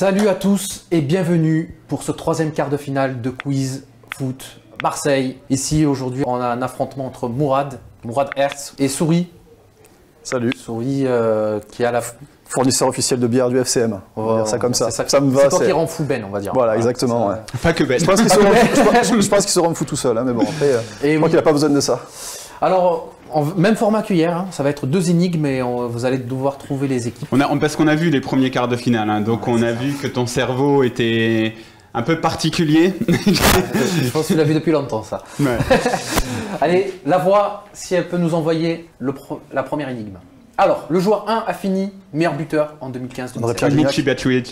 Salut à tous et bienvenue pour ce troisième quart de finale de Quiz Foot Marseille. Ici aujourd'hui on a un affrontement entre Mourad Hertz et Souris. Salut. Souris qui est à la fournisseur officiel de bière du FCM. On va dire ça comme ça. Ça me va. C'est toi qui rend fou Ben, on va dire. Voilà, exactement. Ouais. Pas que Ben. Je pense qu'il se rend fou tout seul, hein, mais bon, après, je crois qu'il n'a pas besoin de ça. Alors, même format qu'hier, hein, ça va être deux énigmes et vous allez devoir trouver les équipes. Parce qu'on a vu les premiers quarts de finale, hein, donc on a vu que ton cerveau était un peu particulier. Je pense que tu l'as vu depuis longtemps, ça. Ouais. Allez, la voix, si elle peut nous envoyer la première énigme. Alors, le joueur 1 a fini meilleur buteur en 2015-2016. Michi Batshuayi.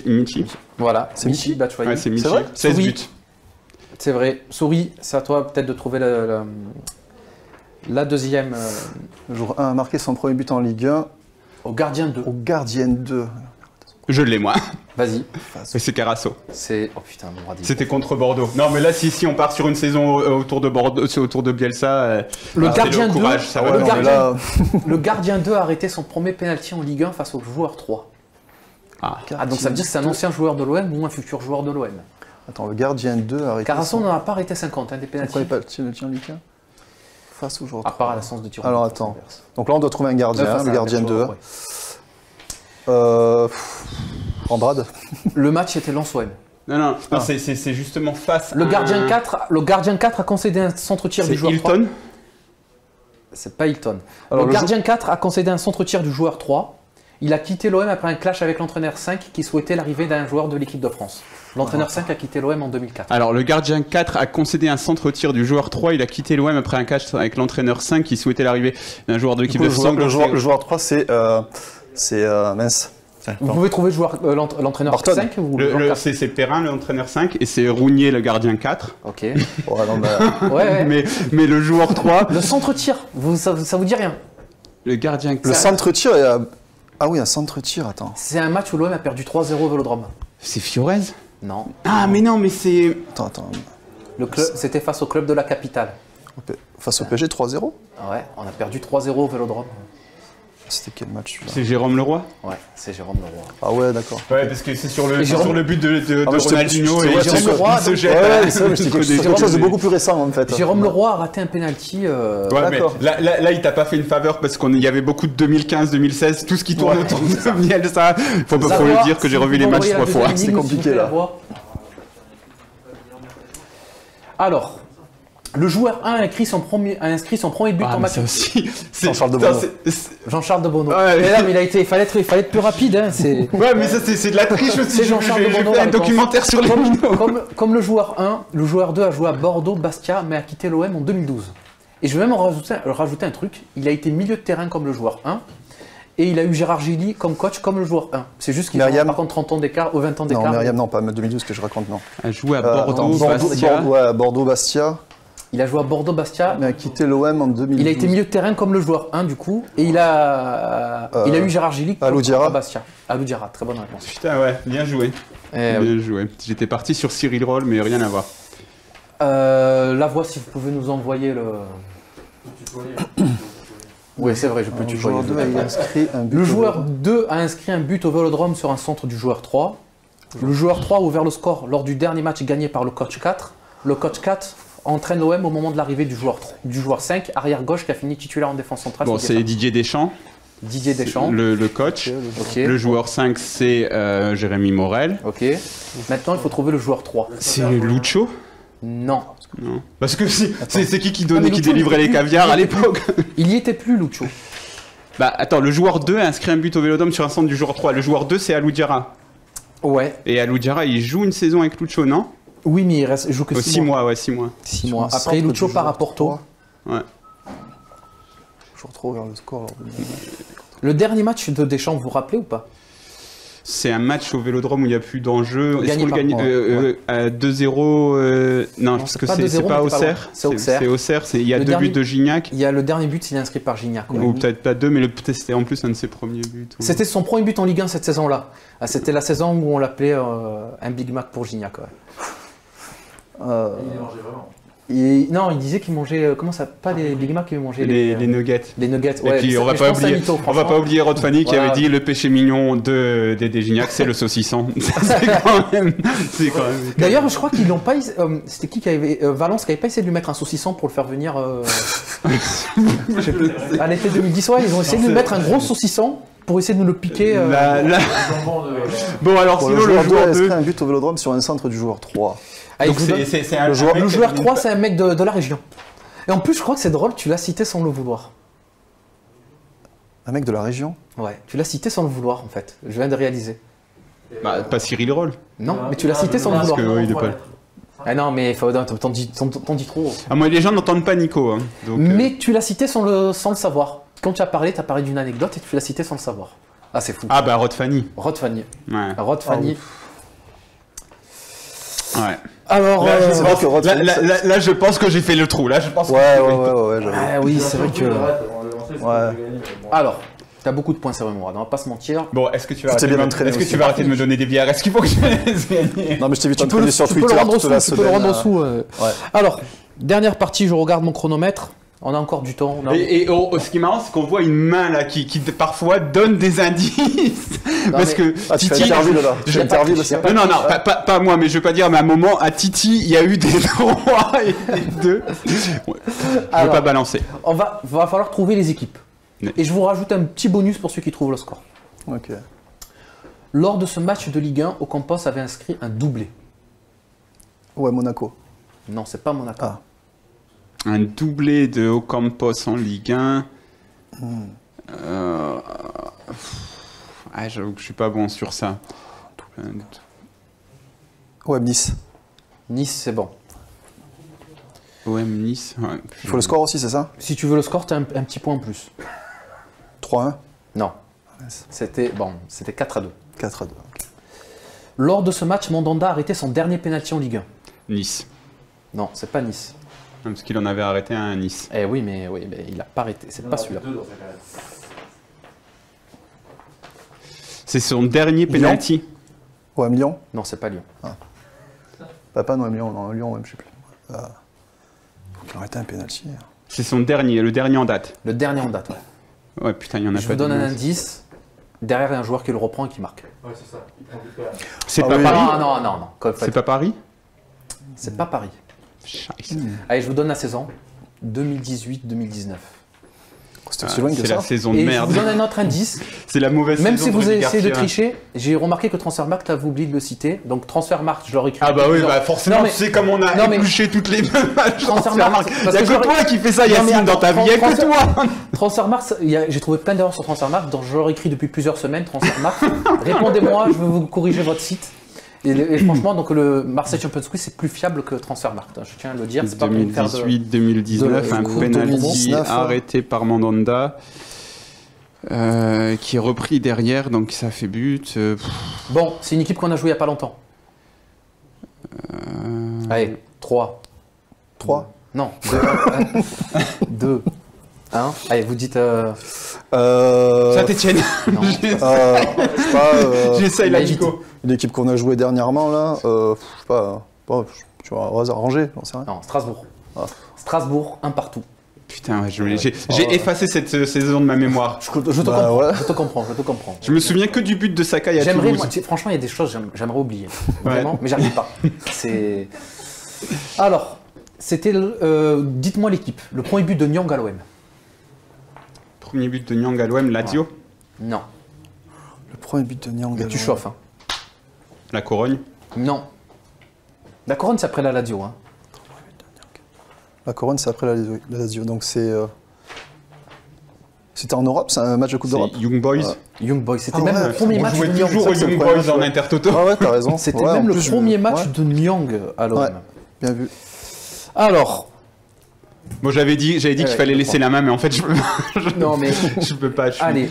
Voilà, c'est Michi Batshuayi. Ouais, c'est Michi. C'est vrai 16 buts. C'est vrai. Souris, c'est à toi peut-être de trouver la deuxième. Le joueur 1 a marqué son premier but en Ligue 1. Au gardien 2. Au gardien 2. Je l'ai, moi. Vas-y. C'est Carasso. C'est... Oh putain, mon C'était contre Bordeaux. Non, mais là, si on part sur une saison autour de Bordeaux, autour de Bielsa, le gardien 2, courage, ça va le gardien 2 a arrêté son premier penalty en Ligue 1 face au joueur 3. Ah, donc ça veut dire que c'est un ancien joueur de l'OM ou un futur joueur de l'OM. Attends, le gardien 2 a arrêté. Carasso n'en a pas arrêté 50, hein, des penaltys. Pourquoi pas le Ligue 1 face au joueur 3. À part à la sens de tir. Alors attends. Donc là, on doit trouver un gardien, le gardien 2. Andrade. Le match était Lens-OM. Non, c'est justement face le gardien 4 a concédé un centre-tir du joueur 3. Hilton. C'est pas Hilton. Alors, le gardien 4 a concédé un centre-tir du joueur 3. Il a quitté l'OM après un clash avec l'entraîneur 5 qui souhaitait l'arrivée d'un joueur de l'équipe de France. L'entraîneur 5 a quitté l'OM en 2004. Alors, le gardien 4 a concédé un centre-tir du joueur 3. Il a quitté l'OM après un clash avec l'entraîneur 5 qui souhaitait l'arrivée d'un joueur de l'équipe de France. Le joueur 3, c'est mince. Vous pouvez trouver l'entraîneur 5 ou c'est Perrin, l'entraîneur 5, et c'est Rougnier, le gardien 4. Ok. Ouais. Mais le joueur 3... Le centre-tir, ça vous dit rien? Le gardien 4... Le centre-tir, ah oui, un centre-tir, attends. C'est un match où l'OM a perdu 3-0 au Vélodrome. C'est Fiorez? Non. Ah, mais non, mais c'est... Attends. C'était face au club de la capitale. Face au PSG, 3-0? Ouais, on a perdu 3-0 au Vélodrome. C'était quel match celui-là? C'est Jérôme Leroy? Ouais, c'est Jérôme Leroy. Ah ouais, d'accord. Ouais, parce que c'est sur le but de Ronaldinho et Jérôme Leroy se jette. Ouais, c'est quelque chose de beaucoup plus récent en fait. Jérôme Leroy a raté un penalty. Ouais, mais là, il t'a pas fait une faveur parce qu'il y avait beaucoup de 2015-2016, tout ce qui tourne autour de Bielsa. Faut le dire que j'ai revu les matchs 3 fois. C'est compliqué là. Alors, le joueur 1 a inscrit son premier but en match. Jean-Charles de Bono. Jean-Charles de Bono. Ouais, mais là, mais il fallait être plus rapide. Hein, ouais, mais ça, c'est de la triche aussi. C'est Jean-Charles de Bono. J'ai fait un documentaire sur les minots. Comme le joueur 1, le joueur 2 a joué à Bordeaux, Bastia, mais a quitté l'OM en 2012. Et je vais même rajouter un truc. Il a été milieu de terrain comme le joueur 1. Et il a eu Gérard Gilly comme coach, comme le joueur 1. C'est juste qu'il a par contre 30 ans d'écart ou 20 ans d'écart. Non, Myriam, non, pas 2012 que je raconte, non. A joué à Bordeaux, Bastia. Bordeaux, Bastia. Il a joué à Bordeaux, Bastia. Mais a quitté l'OM en 2012. Il a été milieu de terrain comme le joueur 1 du coup. Et il a eu Gérard Gilly à Bastia. Alou Diarra, très bonne réponse. Putain, ouais, bien joué. Bien joué. J'étais parti sur Cyril Roll, mais rien à voir. La voix, si vous pouvez nous envoyer le... Oui, c'est vrai, je peux tutoyer. Le joueur 2 a inscrit un but au Vélodrome sur un centre du joueur 3. Le joueur 3 a ouvert le score lors du dernier match gagné par le coach 4. Le coach 4 entraîne l'OM au moment de l'arrivée du joueur 5, arrière gauche qui a fini titulaire en défense centrale. Bon, c'est Didier Deschamps. Didier Deschamps. Le coach. Okay. Le joueur 5, c'est Jérémy Morel. Ok. Maintenant, il faut trouver le joueur 3. C'est Lucho? Non. Parce que c'est qui délivrait les caviars à l'époque? Il y était plus, Lucho. Bah attends, le joueur 2 a inscrit un but au Vélodrome sur un centre du joueur 3. Le joueur 2, c'est Alou Diarra. Ouais. Et Alou Diarra, il joue une saison avec Lucho, non? Oui, mais il joue que 6 mois. Ouais, 6 mois. 6 mois. Après, Lucho part à Porto. Ouais. Je retrouve le score. Le dernier match de Deschamps, vous vous rappelez ou pas? C'est un match au Vélodrome où il n'y a plus d'enjeu. Est-ce qu'on le gagne 2-0 Non, parce que c'est pas Auxerre. C'est Auxerre. Il y a 2 buts de Gignac. Il y a le dernier but, il est inscrit par Gignac. Ou peut-être pas 2, mais peut-être c'était en plus un de ses premiers buts. C'était son premier but en Ligue 1 cette saison-là. C'était la saison où on l'appelait un Big Mac pour Gignac. Il est mangé vraiment. Non, il disait qu'il mangeait, comment ça, pas des Big Mac, il mangeait les nuggets. Les nuggets, ouais. Et puis on va pas oublier Rod Fanny qui avait dit le péché mignon de Gignac, c'est le saucisson. C'est quand même. D'ailleurs, je crois qu'ils l'ont pas. C'était qui avait Valence qui avait pas essayé de lui mettre un saucisson pour le faire venir. À l'été 2010, ouais, ils ont essayé de lui mettre un gros saucisson pour essayer de nous le piquer. Bon, alors sinon, le joueur 2 a inscrit un but au Vélodrome sur un centre du joueur 3. Donc le joueur 3, c'est un mec de la région. Et en plus, je crois que c'est drôle, tu l'as cité sans le vouloir. Un mec de la région? Ouais, tu l'as cité sans le vouloir en fait. Je viens de réaliser. Bah, pas Cyril Roll. Non, mais tu l'as cité sans le vouloir. Parce que, il est pas... Ah non, mais t'en dis trop. Ah, moi, les gens n'entendent pas Nico. Hein, donc, mais tu l'as cité sans le savoir. Quand tu as parlé d'une anecdote et tu l'as cité sans le savoir. Ah, c'est fou. Ah, bah, Rod Fanny. Rod Fanny. Ouais. Rod Fanny. Ouais. Alors, là, je pense que j'ai fait le trou. Là, je pense. Ouais. Ah oui, c'est vrai que. Ouais. Alors, t'as beaucoup de points, c'est vrai, Mourad. On va pas se mentir. Bon, est-ce que tu vas arrêter de me donner des bières? Est-ce qu'il faut que je les gagne? Non, mais je t'ai vu t'entraîner sur Twitter. Tu peux le rendre en sous. Alors, dernière partie, je regarde mon chronomètre. On a encore du temps. Ce qui est marrant, c'est qu'on voit une main là qui parfois donne des indices. Parce que Titi, tu fais interview là. Non, pas moi, mais je veux pas dire, mais à un moment, à Titi, il y a eu des 3 et des 2. Ouais. Je veux pas balancer. Va falloir trouver les équipes. Ouais. Et je vous rajoute un petit bonus pour ceux qui trouvent le score. Ok. Lors de ce match de Ligue 1, Ocampos avait inscrit un doublé. Ouais, Monaco. Non, c'est pas Monaco. Ah. Un doublé de Ocampos en Ligue 1. J'avoue que je suis pas bon sur ça. OM Nice. Nice, c'est bon. OM Nice, ouais. Il faut le score aussi, c'est ça? Si tu veux le score, tu as un petit point en plus. 3-1? Non. C'était 4-2. 4-2. Okay. Lors de ce match, Mandanda a arrêté son dernier pénalty en Ligue 1. Nice. Non, c'est pas Nice. Parce qu'il en avait arrêté un à Nice. Eh oui, mais il a pas arrêté. C'est pas celui-là. C'est son dernier penalty. Ouais, Lyon? Non, c'est pas Lyon. Ah. Pas non, Lyon, non, Lyon, je sais plus. Faut qu'il arrête un penalty. C'est son dernier, le dernier en date. Le dernier en date, ouais. Ouais, putain, il y en a pas. Je vous donne un indice. Derrière, il y a un joueur qui le reprend et qui marque. Ouais, c'est ça. C'est pas Paris? Non. C'est pas Paris? C'est pas Paris. Scheiße. Allez, je vous donne la saison. 2018-2019. C'était aussi loin que ça. C'est la saison de merde. Je vous donne un autre indice. C'est la mauvaise Même saison. si vous essayez de tricher, j'ai remarqué que Transfermarkt, t'avais oublié de le citer. Donc Transfermarkt, je leur écris. Ah bah oui, forcément, tu sais comme on a épluché toutes les matchs Transfermarkt. Il n'y a que toi qui fais ça, Yacine, dans ta vie. Il n'y a que toi. Transfermarkt, j'ai trouvé plein d'erreurs sur Transfermarkt, dont je leur écris depuis plusieurs semaines. Transfermarkt, répondez-moi, je vais vous corriger votre site. Et franchement, donc le Marseille Champions League, c'est plus fiable que Transfermarkt. Je tiens à le dire. 2018-2019, un penalty arrêté par Mandanda. Qui est repris derrière, donc ça fait but. Bon, c'est une équipe qu'on a joué il n'y a pas longtemps. Allez, 3. 3 Non, 2, 1. Allez, vous dites... Saint-Etienne. Non, je sais pas. J'essaye la Nico. L'équipe qu'on a jouée dernièrement, là, je sais pas, tu vas au hasard, Angers, j'en sais rien. Non, Strasbourg. Strasbourg, un partout. Putain, j'ai effacé cette saison de ma mémoire. Je te comprends. Je me souviens que du but de Sakai à Toulouse. Franchement, il y a des choses que j'aimerais oublier. Vraiment, mais j'arrive pas. Alors, c'était... dites-moi l'équipe. Le premier but de Nyang à l'OM. Premier but de Nyang à l'OM, Lazio. Non. Le premier but de Nyang à l'OM. Tu chauffes, hein. La Corogne. Non. La Corogne, c'est après la Lazio, hein. La Corogne, c'est après la Lazio, donc c'est... C'était en Europe, c'est un match de Coupe d'Europe. Young Boys. Young Boys, c'était même le premier match de Nyang. On jouait toujours aux Young Boys en Intertoto. Ah ouais, t'as raison. C'était même le premier match de Nyang à l'OM. Ouais, bien vu. Alors... Moi, j'avais dit qu'il fallait laisser la main, mais en fait, je peux pas. Allez,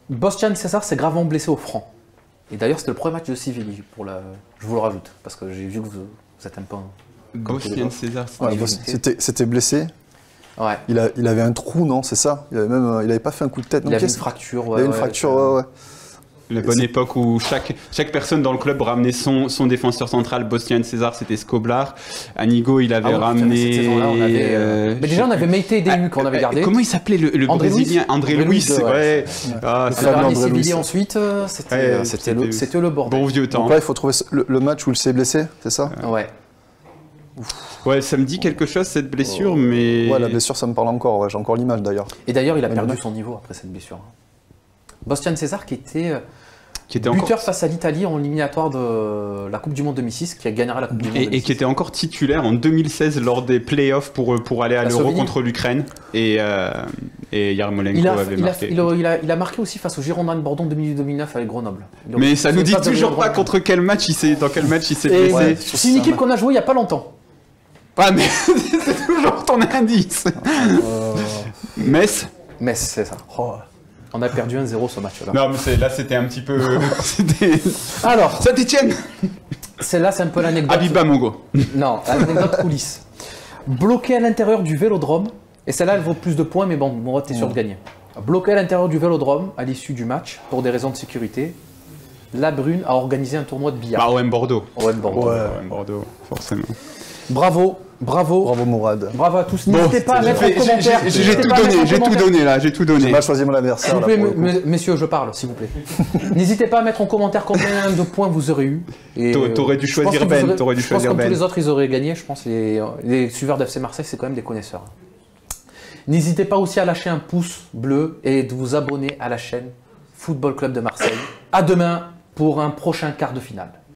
Bostian César s'est gravement blessé au franc. Et d'ailleurs, c'était le premier match de Séville. Je vous le rajoute, parce que j'ai vu que vous êtes un peu... Bostian César, c'était blessé. Ouais. Il avait un trou, non? C'est ça? Il avait pas fait un coup de tête. Il avait une fracture. Il avait une fracture, ouais. La bonne époque où chaque personne dans le club ramenait son défenseur central. Bostian César, c'était Skoblar. Anigo, il avait ramené... Mais déjà, on avait Meite Déhu qu'on avait gardé. Comment il s'appelait le Brésilien? André Luis, ouais. Séville ensuite, c'était le bordel. Bon vieux temps. Donc là, il faut trouver le match où il s'est blessé, c'est ça? Ouais. Ouais, ça me dit quelque chose cette blessure, mais... Ouais, la blessure, ça me parle encore. Ouais, j'ai encore l'image d'ailleurs. Et d'ailleurs, il a perdu son niveau après cette blessure. Bostian César qui était buteur face à l'Italie en éliminatoire de la Coupe du Monde 2006, qui gagnera la Coupe du Monde 2006. Et qui était encore titulaire en 2016 lors des playoffs pour aller à l'Euro contre l'Ukraine. Et Yarmolenko avait marqué. Il a marqué aussi face au Girondins de Bordeaux en 2008-2009 avec Grenoble. Mais ça nous dit toujours pas contre quel match dans quel match il s'est blessé. Ouais, c'est une équipe qu'on a joué il n'y a pas longtemps. Ah, mais c'est toujours ton indice. Metz, c'est ça. Oh. On a perdu 1-0 ce match-là. Non, mais là, c'était un petit peu... Alors... Saint-Etienne. Celle-là, c'est un peu l'anecdote... Abiba Mongo. Non, l'anecdote coulisse. Bloqué à l'intérieur du Vélodrome, et celle-là, elle vaut plus de points, mais bon, t'es sûr de gagner. Bloqué à l'intérieur du Vélodrome, à l'issue du match, pour des raisons de sécurité, La Brune a organisé un tournoi de billard. OM Bordeaux. OM Bordeaux. Ouais. OM Bordeaux, forcément. Bravo Mourad. Bravo à tous. N'hésitez pas à mettre en commentaire. J'ai tout donné là, j'ai tout donné. J'ai mal choisi mon adversaire. Messieurs, je parle, s'il vous plaît. N'hésitez pas à mettre en commentaire combien de points vous aurez eu. T'aurais dû choisir Ben. Je pense que tous les autres, ils auraient gagné. Je pense les suiveurs d'FC Marseille, c'est quand même des connaisseurs. N'hésitez pas aussi à lâcher un pouce bleu et de vous abonner à la chaîne Football Club de Marseille. À demain pour un prochain quart de finale.